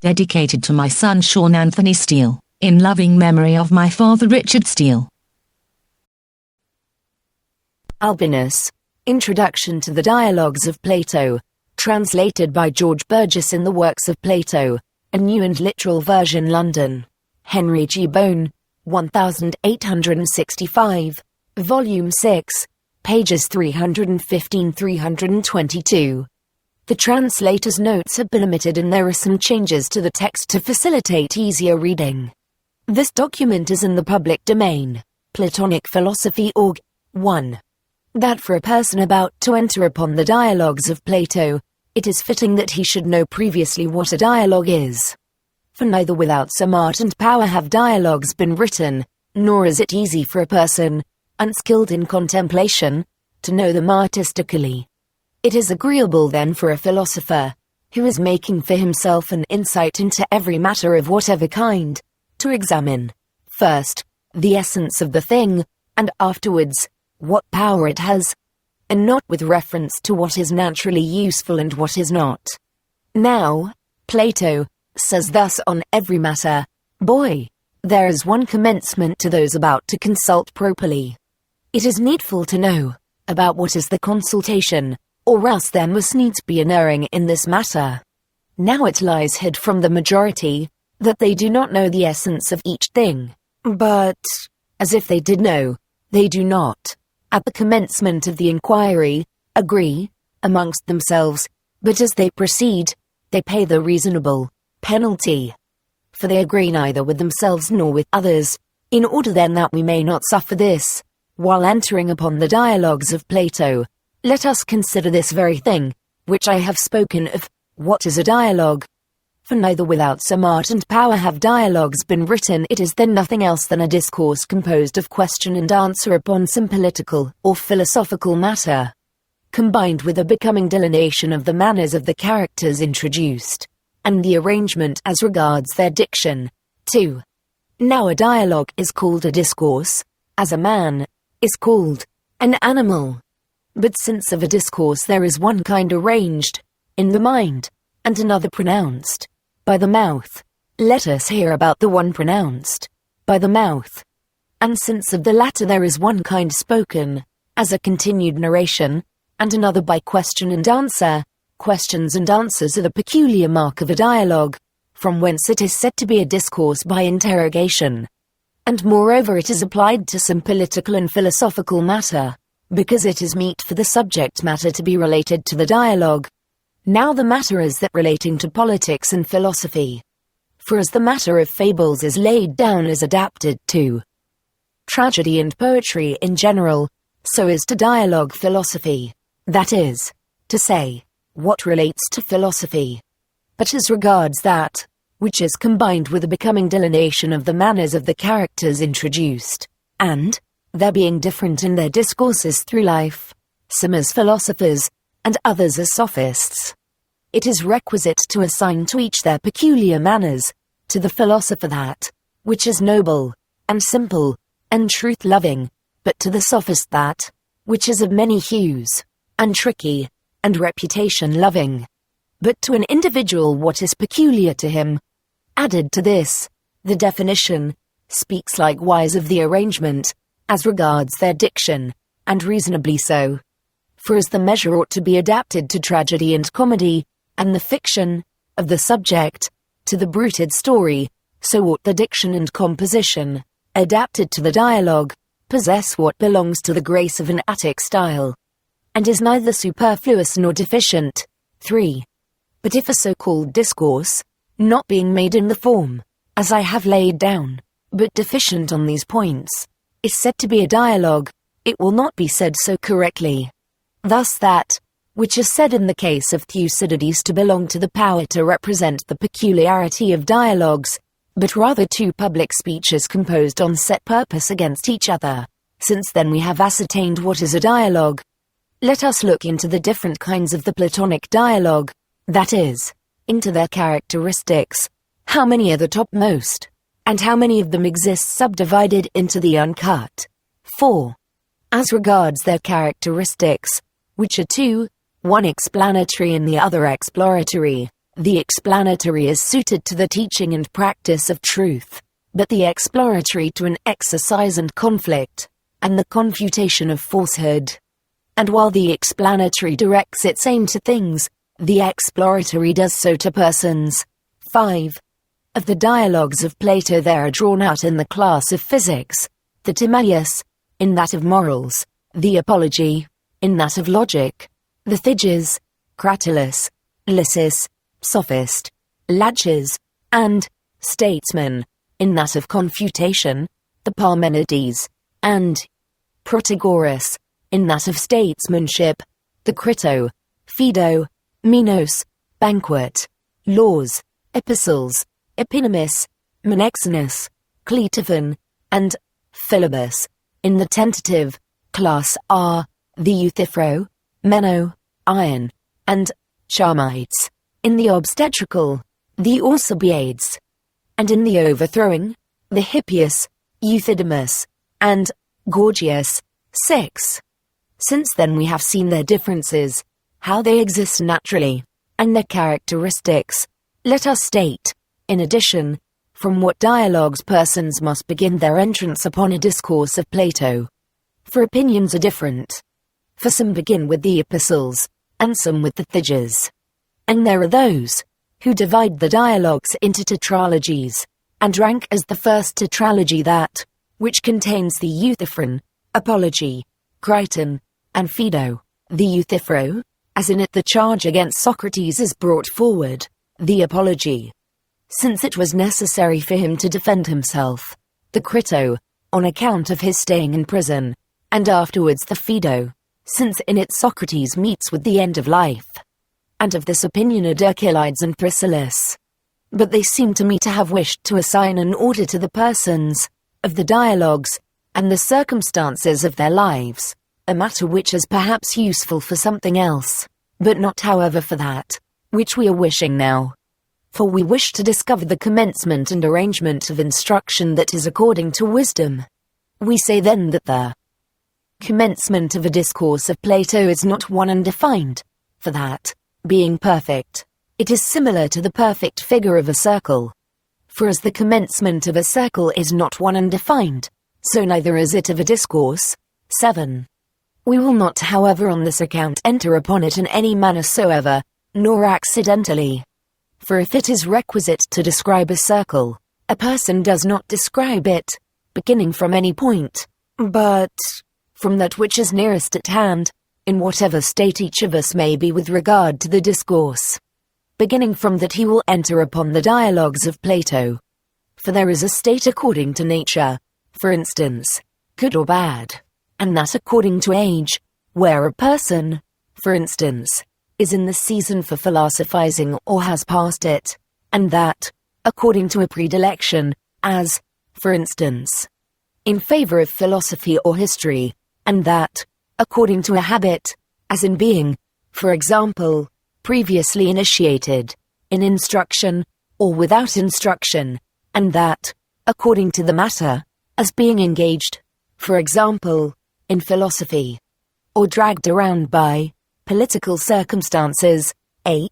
dedicated to my son Sean Anthony Steele, in loving memory of my father Richard Steele. Albinus. Introduction to the Dialogues of Plato, translated by George Burges in the Works of Plato, a new and literal version, London. Henry G. Bone, 1865, Volume 6, pages 315-322. The translator's notes have been omitted and there are some changes to the text to facilitate easier reading. This document is in the public domain. Platonic Philosophy Org. 1. That for a person about to enter upon the Dialogues of Plato, it is fitting that he should know previously what a dialogue is. For neither without some art and power have dialogues been written, nor is it easy for a person, unskilled in contemplation, to know them artistically. It is agreeable then for a philosopher, who is making for himself an insight into every matter of whatever kind, to examine, first, the essence of the thing, and afterwards, what power it has, and not with reference to what is naturally useful and what is not. Now, Plato says thus on every matter, boy, there is one commencement to those about to consult properly. It is needful to know about what is the consultation, or else there must needs be an erring in this matter. Now it lies hid from the majority, that they do not know the essence of each thing, but, as if they did know, they do not, at the commencement of the inquiry, agree, amongst themselves, but as they proceed, they pay the reasonable penalty. For they agree neither with themselves nor with others, in order then that we may not suffer this. While entering upon the Dialogues of Plato, let us consider this very thing, which I have spoken of, what is a dialogue? For neither without some art and power have dialogues been written, it is then nothing else than a discourse composed of question and answer upon some political or philosophical matter, combined with a becoming delineation of the manners of the characters introduced, and the arrangement as regards their diction. 2. Now a dialogue is called a discourse, as a man is called an animal. But since of a discourse there is one kind arranged in the mind, and another pronounced by the mouth, let us hear about the one pronounced by the mouth. And since of the latter there is one kind spoken, as a continued narration, and another by question and answer, questions and answers are the peculiar mark of a dialogue, from whence it is said to be a discourse by interrogation. And moreover it is applied to some political and philosophical matter, because it is meet for the subject matter to be related to the dialogue. Now the matter is that relating to politics and philosophy. For as the matter of fables is laid down as adapted to tragedy and poetry in general, so is to dialogue philosophy, that is, to say, what relates to philosophy. But as regards that, which is combined with a becoming delineation of the manners of the characters introduced, and, their being different in their discourses through life, some as philosophers, and others as sophists, it is requisite to assign to each their peculiar manners, to the philosopher that, which is noble, and simple, and truth-loving, but to the sophist that, which is of many hues, and tricky, and reputation-loving. But to an individual what is peculiar to him. Added to this, the definition speaks likewise of the arrangement, as regards their diction, and reasonably so. For as the measure ought to be adapted to tragedy and comedy, and the fiction of the subject to the bruited story, so ought the diction and composition, adapted to the dialogue, possess what belongs to the grace of an Attic style, and is neither superfluous nor deficient. 3. But if a so-called discourse, not being made in the form, as I have laid down, but deficient on these points, is said to be a dialogue, it will not be said so correctly. Thus that, which is said in the case of Thucydides to belong to the power to represent the peculiarity of dialogues, but rather two public speeches composed on set purpose against each other. Since then we have ascertained what is a dialogue, let us look into the different kinds of the Platonic dialogue, that is, into their characteristics, how many are the topmost, and how many of them exist subdivided into the uncut. 4. As regards their characteristics, which are two, one explanatory and the other exploratory, The explanatory is suited to the teaching and practice of truth, but the exploratory to an exercise and conflict, and the confutation of falsehood. And while the explanatory directs its aim to things, the exploratory does so to persons. 5. Of the dialogues of Plato there are drawn out in the class of physics, the Timaeus, in that of morals, the Apology, in that of logic, the Thiges, Cratylus, Lysis, Sophist, Laches, and Statesman, in that of confutation, the Parmenides, and Protagoras, in that of statesmanship, the Crito, Phaedo, Minos, Banquet, Laws, Epistles, Epinomis, Menexenus, Cleitophon, and Philebus, in the tentative, class R, the Euthyphro, Meno, Iron, and Charmides, in the obstetrical, the Alcibiades, and in the overthrowing, the Hippias, Euthydemus, and Gorgias. 6. Since then we have seen their differences, how they exist naturally, and their characteristics. Let us state, in addition, from what dialogues persons must begin their entrance upon a discourse of Plato. For opinions are different. For some begin with the epistles, and some with the Thiges. And there are those who divide the dialogues into tetralogies, and rank as the first tetralogy that which contains the Euthyphron, Apology, Crichton, and Phaedo. The Euthyphro, as in it the charge against Socrates is brought forward, the Apology, since it was necessary for him to defend himself, the Crito, on account of his staying in prison, and afterwards the Phaedo, since in it Socrates meets with the end of life. And of this opinion are Dercylides and Priscillus. But they seem to me to have wished to assign an order to the persons of the dialogues, and the circumstances of their lives, a matter which is perhaps useful for something else, but not however for that, which we are wishing now. For we wish to discover the commencement and arrangement of instruction that is according to wisdom. We say then that the commencement of a discourse of Plato is not one undefined, for that, being perfect, it is similar to the perfect figure of a circle. For as the commencement of a circle is not one undefined, so neither is it of a discourse. 7. We will not, however, on this account enter upon it in any manner soever, nor accidentally. For if it is requisite to describe a circle, a person does not describe it, beginning from any point, but from that which is nearest at hand, in whatever state each of us may be with regard to the discourse. Beginning from that he will enter upon the dialogues of Plato. For there is a state according to nature, for instance, good or bad, and that according to age, where a person, for instance, is in the season for philosophizing or has passed it, and that, according to a predilection, as, for instance, in favor of philosophy or history, and that, according to a habit, as in being, for example, previously initiated, in instruction, or without instruction, and that, according to the matter, as being engaged, for example, in philosophy, or dragged around by political circumstances. 8.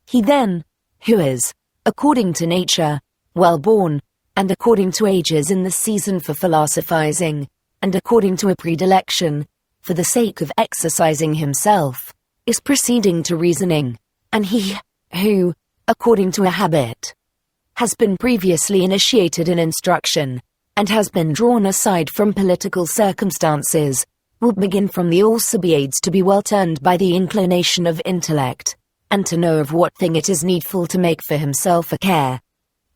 He then, who is, according to nature, well born, and according to ages in the season for philosophizing, and according to a predilection, for the sake of exercising himself, is proceeding to reasoning, and he, who, according to a habit, has been previously initiated in instruction, and has been drawn aside from political circumstances, will begin from the Alcibiades to be well turned by the inclination of intellect, and to know of what thing it is needful to make for himself a care,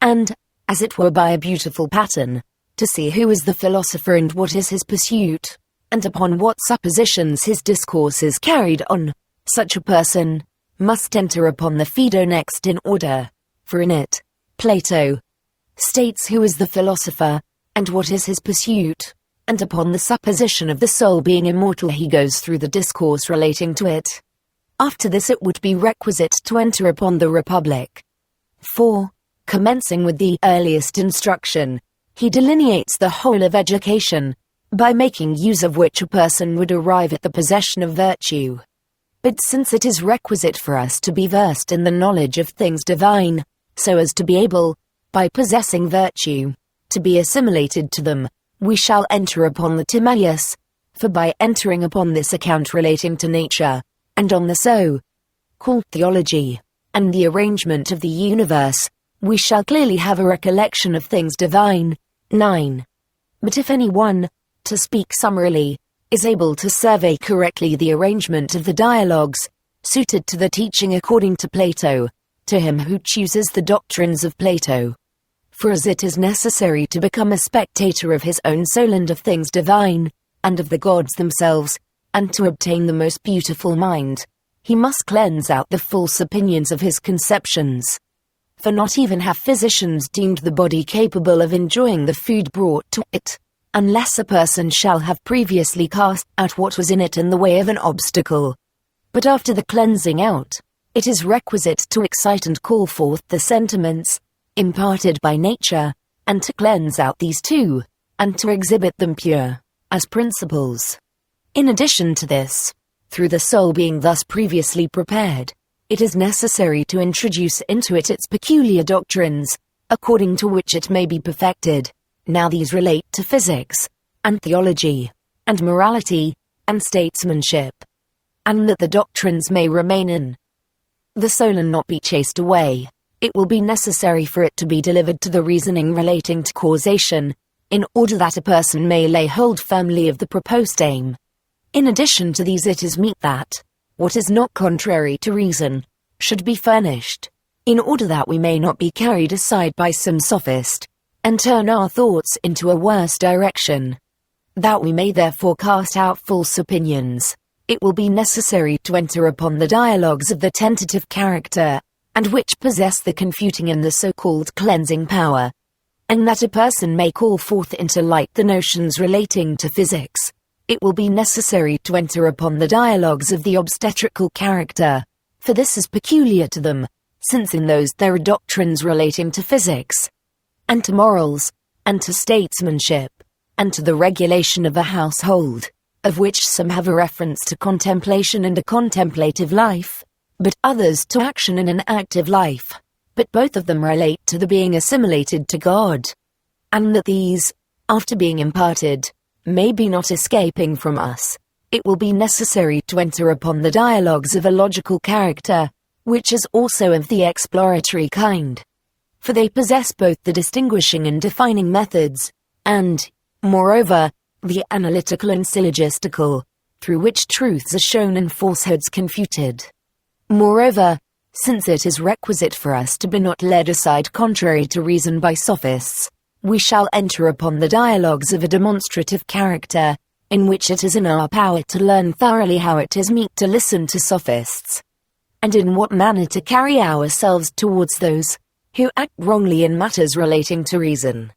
and, as it were by a beautiful pattern, to see who is the philosopher and what is his pursuit, and upon what suppositions his discourse is carried on. Such a person must enter upon the Phaedo next in order, for in it, Plato states who is the philosopher, and what is his pursuit, and upon the supposition of the soul being immortal he goes through the discourse relating to it. After this it would be requisite to enter upon the Republic. 4. Commencing with the earliest instruction, he delineates the whole of education, by making use of which a person would arrive at the possession of virtue. But since it is requisite for us to be versed in the knowledge of things divine, so as to be able, by possessing virtue, to be assimilated to them, we shall enter upon the Timaeus, for by entering upon this account relating to nature, and on the so-called theology, and the arrangement of the universe, we shall clearly have a recollection of things divine. 9. But if any one, to speak summarily, is able to survey correctly the arrangement of the dialogues, suited to the teaching according to Plato, to him who chooses the doctrines of Plato. For as it is necessary to become a spectator of his own soul and of things divine, and of the gods themselves, and to obtain the most beautiful mind, he must cleanse out the false opinions of his conceptions. For not even have physicians deemed the body capable of enjoying the food brought to it, unless a person shall have previously cast out what was in it in the way of an obstacle. But after the cleansing out, it is requisite to excite and call forth the sentiments, imparted by nature, and to cleanse out these too, and to exhibit them pure, as principles. In addition to this, through the soul being thus previously prepared, it is necessary to introduce into it its peculiar doctrines, according to which it may be perfected. Now these relate to physics, and theology, and morality, and statesmanship, and that the doctrines may remain in the soul and not be chased away, it will be necessary for it to be delivered to the reasoning relating to causation, in order that a person may lay hold firmly of the proposed aim. In addition to these, it is meet that what is not contrary to reason should be furnished, in order that we may not be carried aside by some sophist, and turn our thoughts into a worse direction. That we may therefore cast out false opinions, it will be necessary to enter upon the dialogues of the tentative character, and which possess the confuting and the so-called cleansing power, and that a person may call forth into light the notions relating to physics, it will be necessary to enter upon the dialogues of the obstetrical character, for this is peculiar to them, since in those there are doctrines relating to physics, and to morals, and to statesmanship, and to the regulation of a household, of which some have a reference to contemplation and a contemplative life, but others to action and an active life, but both of them relate to the being assimilated to God, and that these, after being imparted, may be not escaping from us, it will be necessary to enter upon the dialogues of a logical character, which is also of the exploratory kind. For they possess both the distinguishing and defining methods, and, moreover, the analytical and syllogistical, through which truths are shown and falsehoods confuted. Moreover, since it is requisite for us to be not led aside contrary to reason by sophists, we shall enter upon the dialogues of a demonstrative character, in which it is in our power to learn thoroughly how it is meet to listen to sophists, and in what manner to carry ourselves towards those who act wrongly in matters relating to reason.